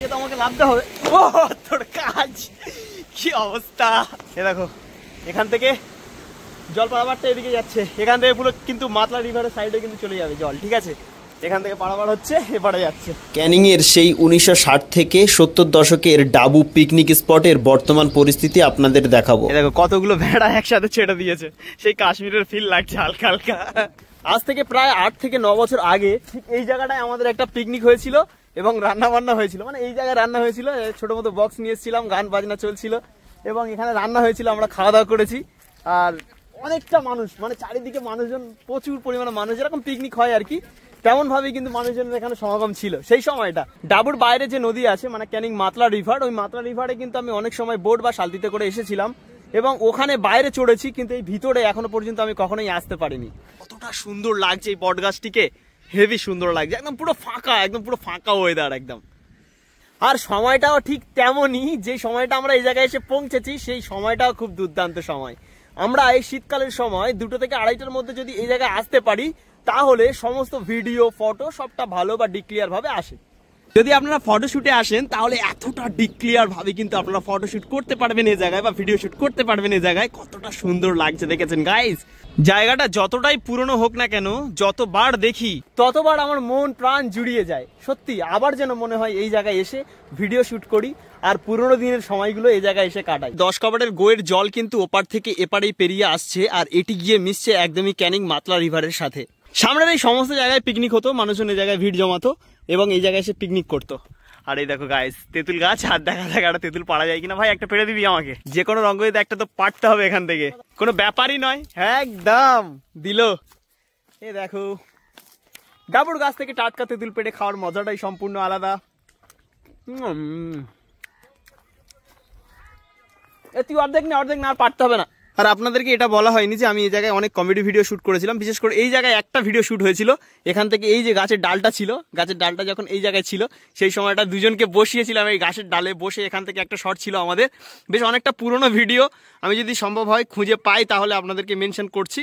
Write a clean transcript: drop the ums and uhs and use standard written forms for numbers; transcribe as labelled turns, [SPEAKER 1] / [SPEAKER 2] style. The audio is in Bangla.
[SPEAKER 1] আমাকে নামতে হবে। ও তোর কাজ কি অবস্থা! এ দেখো এখান থেকে জল পারাবারটা এদিকে যাচ্ছে, এখান থেকে পুরো কিন্তু মাতলা রিভারের সাইডে কিন্তু চলে যাবে জল, ঠিক আছে? এখান থেকে পারাবার হচ্ছে, এপারে যাচ্ছে।
[SPEAKER 2] ক্যানিং এর সেই 1960 থেকে 70 দশকের ডাবু পিকনিক স্পটের বর্তমান পরিস্থিতি আপনাদের দেখাবো।
[SPEAKER 1] দেখো কতগুলো ভেড়া একসাথে ছেড়ে দিয়েছে, সেই কাশ্মীরের ফিল লাগছে হালকা হালকা। আজ থেকে প্রায় 8 থেকে 9 বছর আগে ঠিক এই জায়গাটায় আমাদের একটা পিকনিক হয়েছিল এবং রান্না বান্না হয়েছিল। মানে এই জায়গায় রান্না হয়েছিল, ছোট মতো বক্স নিয়ে এসেছিলাম, গান বাজনা চলছিল এবং এখানে রান্না হয়েছিল, আমরা খাওয়া দাওয়া করেছি। আর অনেকটা মানুষ, মানে চারিদিকে মানুষজন, প্রচুর পরিমাণে মানুষ, যেরকম পিকনিক হয় আর কি তেমন ভাবেই কিন্তু মানুষজনের এখানে সমাগম ছিল সেই সময়টা। ডাবুর বাইরে যে নদী আছে মানে ক্যানিং মাতলা রিভার, ওই মাতলা রিভারে কিন্তু আমি অনেক সময় বোট বা শালতিতে করে এসেছিলাম এবং ওখানে বাইরে চড়েছি, কিন্তু এই ভিতরে এখনো পর্যন্ত আমি কখনোই আসতে পারিনি। কতটা সুন্দর লাগছে এই বট গাছটিকে, হেভি সুন্দর লাগছে, একদম পুরো ফাঁকা, একদম পুরো ফাঁকা ওয়েদার একদম। আর সময়টাও ঠিক তেমনই, যে সময়টা আমরা এই জায়গায় এসে পৌঁছেছি সেই সময়টাও খুব দুর্দান্ত সময়। আমরা এই শীতকালের সময় 2টো থেকে 2:30টার মধ্যে যদি এই জায়গায় আসতে পারি তাহলে সমস্ত ভিডিও ফটো সবটা ভালো বা ডিক্লিয়ার ভাবে আসে। যদি আপনারা ফটোশুটে আসেন তাহলে এতটা ডিক্লিয়ার ভাবে কিন্তু আপনারা ফটোশুট করতে পারবেন এই জায়গায় বা ভিডিও শুট করতে পারবেন এই জায়গায়। কতটা সুন্দর লাগছে দেখেছেন গাইস। জায়গাটা যতটাই পুরনো হোক না কেন, যতবার দেখি ততবার আমার মন প্রাণ জুড়িয়ে যায়। সত্যি আবার যেন মনে হয় এই জায়গায় এসে ভিডিও শুট করি আর পুরোনো দিনের সময়গুলো এই জায়গায় এসে কাটাই। 10 কাভারের গোয়ের জল কিন্তু ওপার থেকে এপারেই পেরিয়ে আসছে আর এটি গিয়ে মিশছে একদমই ক্যানিং মাতলা রিভারের সাথে। সামনের এই সমস্ত জায়গায় পিকনিক হতো, মানুষজন এই জায়গায় ভিড় জমাতো এবং এই জায়গায় এসে পিকনিক করতো। আর এই দেখো গাইস তেঁতুল গাছ, আর দেখা একটা তেঁতুল পাড়া যায় কিনা। ভাই একটা পেড়ে দিবি আমাকে, যে কোনো রঙ্গিতে একটা তো পাড়তে হবে এখান থেকে, কোনো ব্যাপারই নয়। একদম দিল। এই দেখো ডাবুর গাছ থেকে টাটকা তেঁতুল পেড়ে খাওয়ার মজাটাই সম্পূর্ণ আলাদা। তুই অর্ধেক না আর পারতে হবে না। আর আপনাদেরকে এটা বলা হয়নি যে আমি এই জায়গায় অনেক কমেডি ভিডিও শুট করেছিলাম, বিশেষ করে এই জায়গায় একটা ভিডিও শুট হয়েছিল। এখান থেকে এই যে গাছের ডালটা ছিল, গাছের ডালটা যখন এই জায়গায় ছিল সেই সময়টা দুজনকে বসিয়েছিলাম এই গাছের ডালে বসে, এখান থেকে একটা শট ছিল আমাদের। বেশ অনেকটা পুরনো ভিডিও, আমি যদি সম্ভব হয় খুঁজে পাই তাহলে আপনাদেরকে মেনশন করছি।